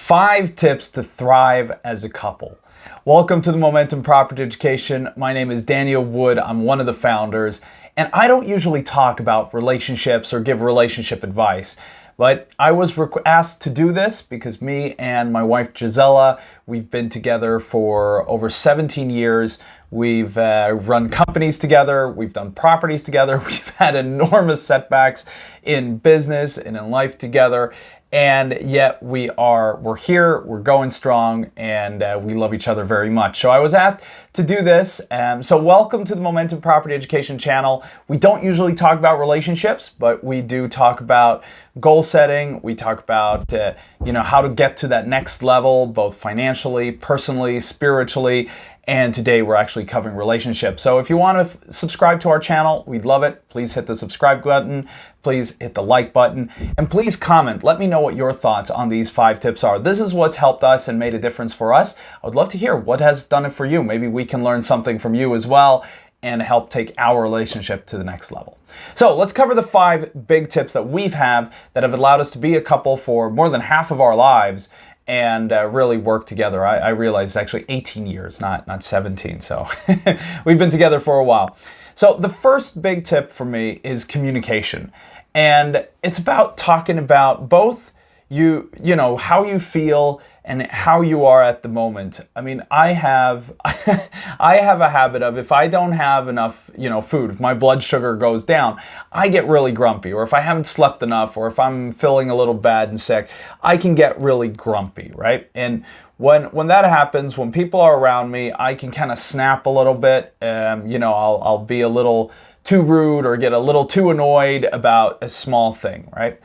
5 tips to thrive as a couple. Welcome to the Momentum Property Education. My name is Gisela Wood. I'm one of the founders, and I don't usually talk about relationships or give relationship advice. But I was asked to do this because me and my wife Gisela, we've been together for over 17 years. We've run companies together. We've done properties together. We've had enormous setbacks in business and in life together. And yet we're here, we're going strong, and we love each other very much. So I was asked to do this. So welcome to the Momentum Property Education channel. We don't usually talk about relationships, but we do talk about goal setting. We talk about how to get to that next level, both financially, personally, spiritually. And today we're actually covering relationships. So if you want to subscribe to our channel, we'd love it. Please hit the subscribe button. Please hit the like button. And please comment. Let me know what your thoughts on these 5 tips are. This is what's helped us and made a difference for us. I would love to hear what has done it for you. Maybe we can learn something from you as well and help take our relationship to the next level. So let's cover the 5 big tips that we've had that have allowed us to be a couple for more than half of our lives and really work together. I realize it's actually 18 years, not 17. So we've been together for a while. So the first big tip for me is communication. And it's about talking about both how you feel and how you are at the moment. I mean, I have a habit of, if I don't have enough, food, if my blood sugar goes down, I get really grumpy. Or if I haven't slept enough, or if I'm feeling a little bad and sick, I can get really grumpy, right? And when that happens, when people are around me, I can kind of snap a little bit. I'll be a little too rude or get a little too annoyed about a small thing, right?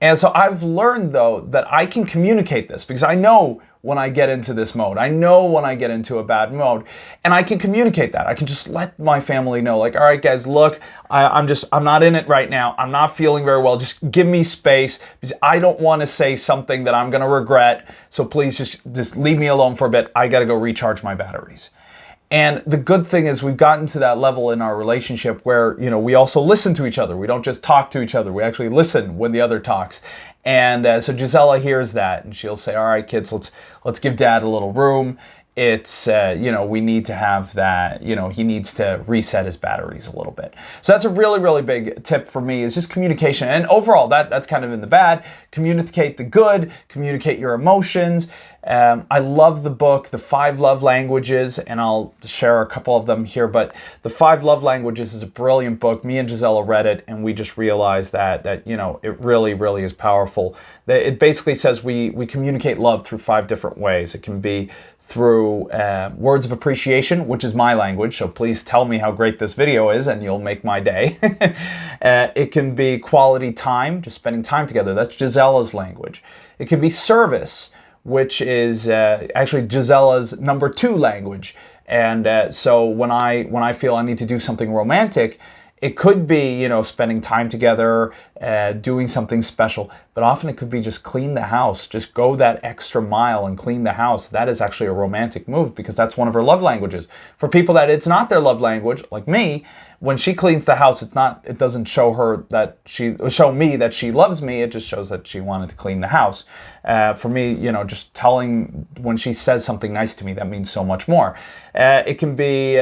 And so I've learned, though, that I can communicate this because I know when I get into this mode. I know when I get into a bad mode, and I can communicate that. I can just let my family know, like, all right, guys, look, I'm not in it right now. I'm not feeling very well. Just give me space because I don't want to say something that I'm going to regret. So please just leave me alone for a bit. I got to go recharge my batteries. And the good thing is we've gotten to that level in our relationship where, we also listen to each other. We don't just talk to each other. We actually listen when the other talks. And so Gisela hears that and she'll say, all right, kids, let's give dad a little room. It's, we need to have that, he needs to reset his batteries a little bit. So that's a really, really big tip for me, is just communication. And overall, that's kind of in the bad. Communicate the good, communicate your emotions. I love the book, The 5 Love Languages, and I'll share a couple of them here, but The 5 Love Languages is a brilliant book. Me and Gisela read it, and we just realized that it really, really is powerful. It basically says we communicate love through 5 different ways. It can be through words of appreciation, which is my language, so please tell me how great this video is and you'll make my day. It can be quality time, just spending time together. That's Gisela's language. It can be service, which is actually Gisela's number 2 language. And so when I feel I need to do something romantic, it could be, spending time together, doing something special, but often it could be just clean the house, just go that extra mile and clean the house. That is actually a romantic move because that's one of her love languages. For people that it's not their love language, like me, when she cleans the house, it doesn't show me that she loves me. It just shows that she wanted to clean the house. For me, just telling when she says something nice to me, that means so much more. It can be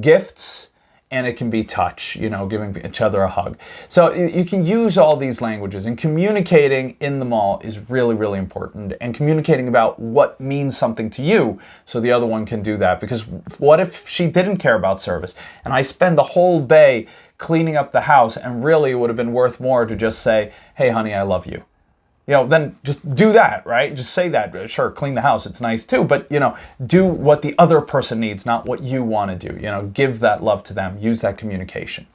gifts. And it can be touch, giving each other a hug. So you can use all these languages, and communicating in them all is really, really important. And communicating about what means something to you so the other one can do that. Because what if she didn't care about service and I spend the whole day cleaning up the house, and really it would have been worth more to just say, hey, honey, I love you. Then just do that, right? Just say that. Sure, clean the house. It's nice too, but, do what the other person needs, not what you want to do. Give that love to them. Use that communication.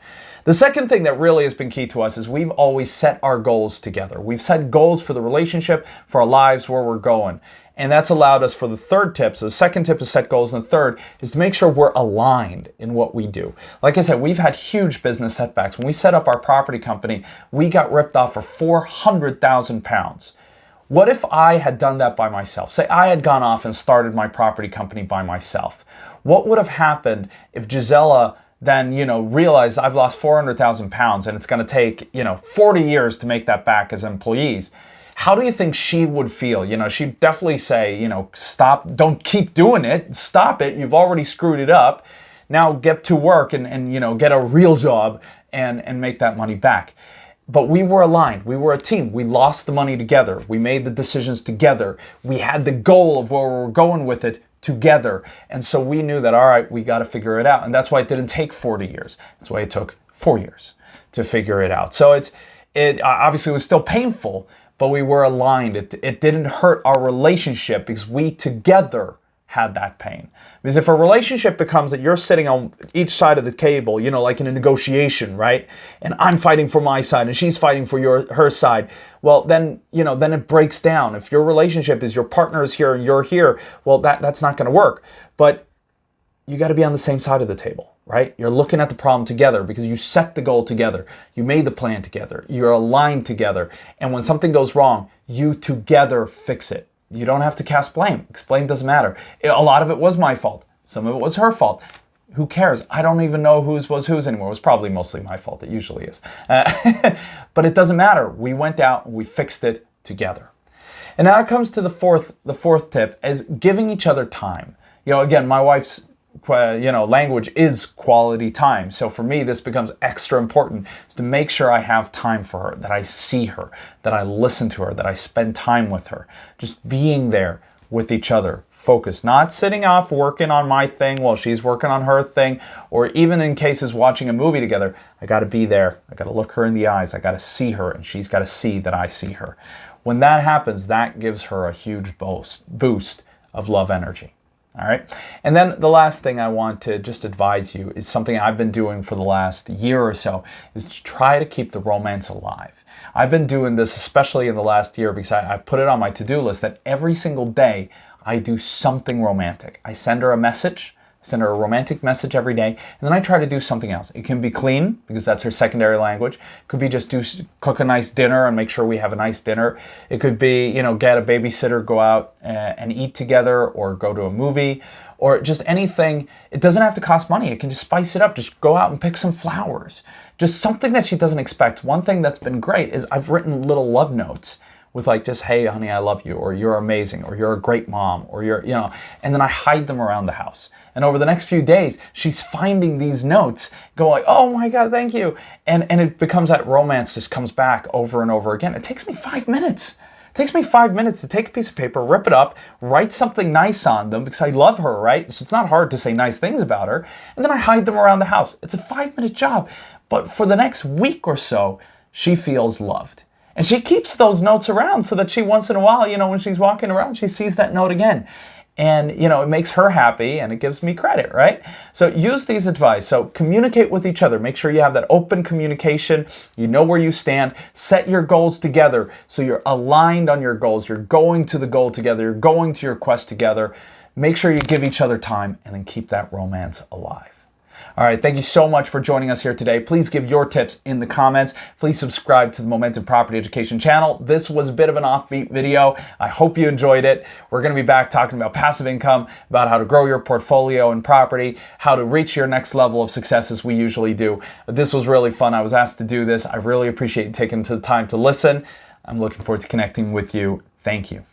The second thing that really has been key to us is we've always set our goals together. We've set goals for the relationship, for our lives, where we're going. And that's allowed us for the third tip. So the second tip is set goals, and the third is to make sure we're aligned in what we do. Like I said, we've had huge business setbacks. When we set up our property company, we got ripped off for £400,000. What if I had done that by myself? Say I had gone off and started my property company by myself. What would have happened if Gisela then, realized I've lost £400,000 and it's going to take, 40 years to make that back as employees? how do you think she would feel? You know, she'd definitely say, you know, stop, don't keep doing it, stop it, you've already screwed it up. Now get to work and you know, get a real job and make that money back. But we were aligned. We were a team. We lost the money together. We made the decisions together. We had the goal of where we were going with it together. And so we knew that, all right, we got to figure it out. And that's why it didn't take 40 years. That's why it took 4 years to figure it out. So it obviously was still painful, but we were aligned. It didn't hurt our relationship because we together had that pain. Because if a relationship becomes that you're sitting on each side of the table, you know, like in a negotiation, right? And I'm fighting for my side and she's fighting for her side. Well, then, you know, then it breaks down. If your relationship is your partner is here and you're here, well, that's not going to work. But you got to be on the same side of the table, right? You're looking at the problem together because you set the goal together. You made the plan together. You're aligned together. And when something goes wrong, you together fix it. You don't have to cast blame, because blame doesn't matter. A lot of it was my fault. Some of it was her fault. Who cares? I don't even know whose was whose anymore. It was probably mostly my fault. It usually is. But it doesn't matter. We went out and we fixed it together. And now it comes to the fourth tip, is giving each other time. You know, again, my wife's language is quality time. So for me, this becomes extra important, is to make sure I have time for her, that I see her, that I listen to her, that I spend time with her. Just being there with each other, focus, not sitting off working on my thing while she's working on her thing, or even in cases watching a movie together. I got to be there. I got to look her in the eyes. I got to see her, and she's got to see that I see her. When that happens, that gives her a huge boost of love energy. All right. And then the last thing I want to just advise you is something I've been doing for the last year or so, is to try to keep the romance alive. I've been doing this, especially in the last year, because I put it on my to-do list that every single day I do something romantic. I send her a message, send her a romantic message every day, and then I try to do something else. It can be clean, because that's her secondary language. It could be just cook a nice dinner and make sure we have a nice dinner. It could be, you know, get a babysitter, go out and eat together, or go to a movie, or just anything. It doesn't have to cost money. It can just spice it up. Just go out and pick some flowers. Just something that she doesn't expect. One thing that's been great is I've written little love notes with like just, hey, honey, I love you, or you're amazing, or you're a great mom, or you're, you know, and then I hide them around the house. And over the next few days, she's finding these notes, going, oh my God, thank you. And it becomes that romance just comes back over and over again. It takes me 5 minutes. It takes me 5 minutes to take a piece of paper, rip it up, write something nice on them because I love her, right? So it's not hard to say nice things about her. And then I hide them around the house. It's a 5-minute job. But for the next week or so, she feels loved. And she keeps those notes around so that she once in a while, you know, when she's walking around, she sees that note again. And, you know, it makes her happy and it gives me credit, right? So use these advice. So communicate with each other. Make sure you have that open communication. You know where you stand. Set your goals together so you're aligned on your goals. You're going to the goal together. You're going to your quest together. Make sure you give each other time and then keep that romance alive. All right, thank you so much for joining us here today. Please give your tips in the comments. Please subscribe to the Momentum Property Education channel. This was a bit of an offbeat video. I hope you enjoyed it. We're going to be back talking about passive income, about how to grow your portfolio in property, how to reach your next level of success as we usually do. But this was really fun. I was asked to do this. I really appreciate you taking the time to listen. I'm looking forward to connecting with you. Thank you.